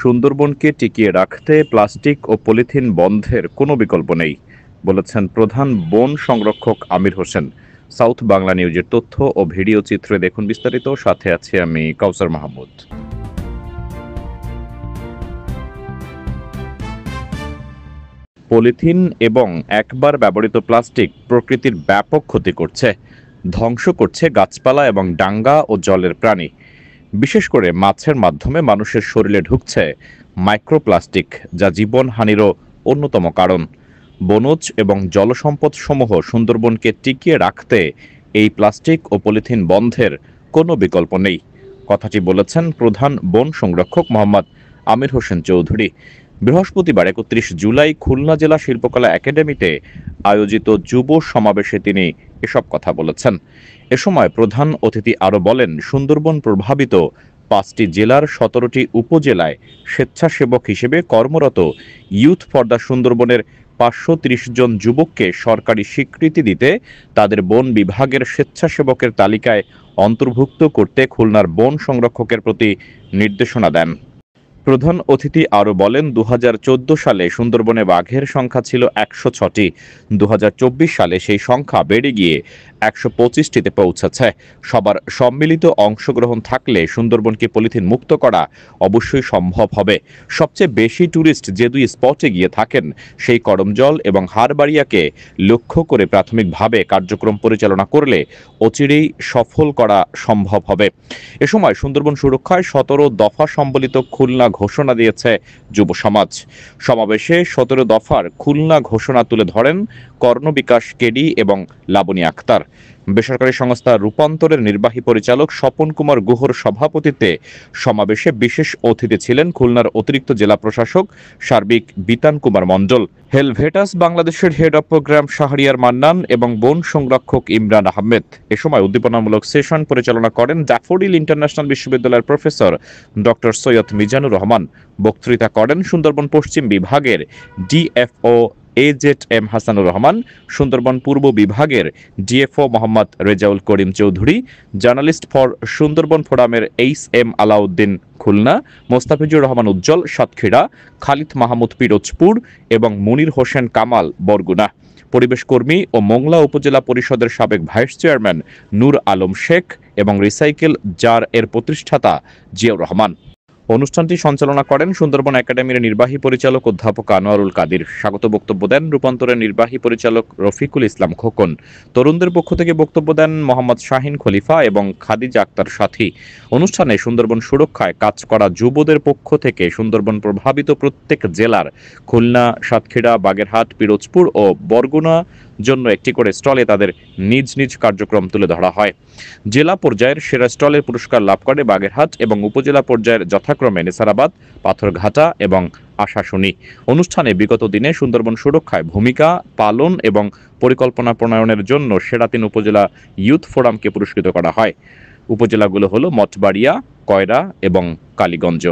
সুন্দরবনকে টিকিয়ে রাখতে প্লাস্টিক ও পলিথিন বন্ধের কোনো বিকল্প নেই বলেছেন প্রধান বন সংরক্ষক আমির হোসেন। সাউথ বাংলা নিউজের তথ্য ও ভিডিও চিত্রে দেখুন বিস্তারিত। সাথে আছি আমি কাউসার মাহমুদ। পলিথিন এবং একবার ব্যবহৃত প্লাস্টিক প্রকৃতির ব্যাপক ক্ষতি করছে, ধ্বংস করছে গাছপালা এবং ডাঙ্গা ও জলের প্রাণী। বিশেষ করে মাছের মাধ্যমে মানুষের শরীরে ঢুকছে মাইক্রোপ্লাস্টিক, যা জীবনহানিরও অন্যতম কারণ। বনজ এবং জলসম্পদ সমূহ সুন্দরবনকে টিকিয়ে রাখতে এই প্লাস্টিক ও পলিথিন বন্ধের কোনো বিকল্প নেই। কথাটি বলেছেন প্রধান বন সংরক্ষক মোহাম্মদ আমির হোসেন চৌধুরী। বৃহস্পতিবার ৩১ জুলাই খুলনা জেলা শিল্পকলা একাডেমিতে আয়োজিত যুব সমাবেশে তিনি এসব কথা বলেছেন। এ সময় প্রধান অতিথি আরও বলেন, সুন্দরবন প্রভাবিত ৫টি জেলার ১৭টি উপজেলায় স্বেচ্ছাসেবক হিসেবে কর্মরত ইউথ ফর দ্য সুন্দরবনের ৫৩০ জন যুবককে সরকারি স্বীকৃতি দিতে তাদের বন বিভাগের স্বেচ্ছাসেবকের তালিকায় অন্তর্ভুক্ত করতে খুলনার বন সংরক্ষকের প্রতি নির্দেশনা দেন। প্রধান অতিথি আরও বলেন, ২০১৪ সালে সুন্দরবনে বাঘের সংখ্যা ছিল ১০৬টি। ২০২৪ সালে সেই সংখ্যা বেড়ে গিয়ে ১২৫টিতে পৌঁছেছে। সবার সম্মিলিত অংশগ্রহণ থাকলে সুন্দরবনকে পলিথিন মুক্ত করা অবশ্যই সম্ভব হবে। সবচেয়ে বেশি ট্যুরিস্ট যে দুই স্পটে গিয়ে থাকেন, সেই করমজল এবং হারবাড়িয়াকে লক্ষ্য করে প্রাথমিকভাবে কার্যক্রম পরিচালনা করলে অচিরেই সফল করা সম্ভব হবে। এ সময় সুন্দরবন সুরক্ষায় ১৭ দফা সম্বলিত খুলনা ঘোষণা দিয়েছে যুব সমাজ। সমাবেশে ১৭ দফার খুলনা ঘোষণা তুলে ধরেন কর্ণবিকাশ কেডি এবং লাবণী আক্তার। বেসরকারি সংস্থা রূপান্তরের নির্বাহী পরিচালক স্বপন কুমার গুহর সভাপতিত্বে সমাবেশে বিশেষ অতিথি ছিলেন খুলনার অতিরিক্ত জেলা প্রশাসক সার্বিক বিতান কুমার মণ্ডল, হেলভেটাস বাংলাদেশের head of program Shahriar Mannan এবং বন সংরক্ষক ইমরান আহমেদ। এ সময় উদ্দীপনামূলক সেশন পরিচালনা করেন ড্যাফোডিল ইন্টারন্যাশনাল বিশ্ববিদ্যালয়ের প্রফেসর ডক্টর সৈয়দ মিজানুর রহমান। বক্তৃতা করেন সুন্দরবন পশ্চিম বিভাগের ডিএফও AZM হাসানুর রহমান, সুন্দরবন পূর্ব বিভাগের DFO Mohammad Rezaul Karim Chowdhury, journalist for Sundarban ফোরামের HM আলাউদ্দিন খুলনা, মোস্তাফিজুর রহমান উজ্জ্বল সাতক্ষীরা, খালিদ মাহমুদ পিরোজপুর এবং মুনির হোসেন কামাল বরগুনা। পরিবেশ কর্মী ও মোংলা উপজেলা পরিষদের সাবেক ভাইস চেয়ারম্যান নূর আলম শেখ এবং রিসাইকেল জার এর প্রতিষ্ঠাতা জিয়াউর রহমান। অনুষ্ঠানটি সঞ্চালনা করেন সুন্দরবন একাডেমির নির্বাহী পরিচালক অধ্যাপক আনোয়ারুল কাদির। স্বাগত বক্তব্য দেন রূপান্তরের নির্বাহী পরিচালক রফিকুল ইসলাম খোকন। তরুণদের পক্ষ থেকে বক্তব্য দেন মোহাম্মদ শাহিন খলিফা এবং খাদিজা আক্তার সাথী। অনুষ্ঠানে সুন্দরবন সুরক্ষায় কাজ করা যুবদের পক্ষ থেকে সুন্দরবন প্রভাবিত প্রত্যেক জেলার খুলনা, সাতক্ষীরা, বাগেরহাট, পিরোজপুর ও বরগুনা জন্য একটি করে স্টলে তাদের নিজ নিজ কার্যক্রম তুলে ধরা হয়। জেলা পর্যায়ের সেরা স্টলের পুরস্কার লাভ করে বাগেরহাট এবং উপজেলা পর্যায়ের যথাক্রমে নেসারাবাদ, পাথরঘাটা এবং আশাশুনি। অনুষ্ঠানে বিগত দিনে সুন্দরবন সুরক্ষায় ভূমিকা পালন এবং পরিকল্পনা প্রণয়নের জন্য সেরা ৩ উপজেলা ইউথ ফোরামকে পুরস্কৃত করা হয়। উপজেলাগুলো হলো মঠবাড়িয়া, কয়রা এবং কালীগঞ্জ।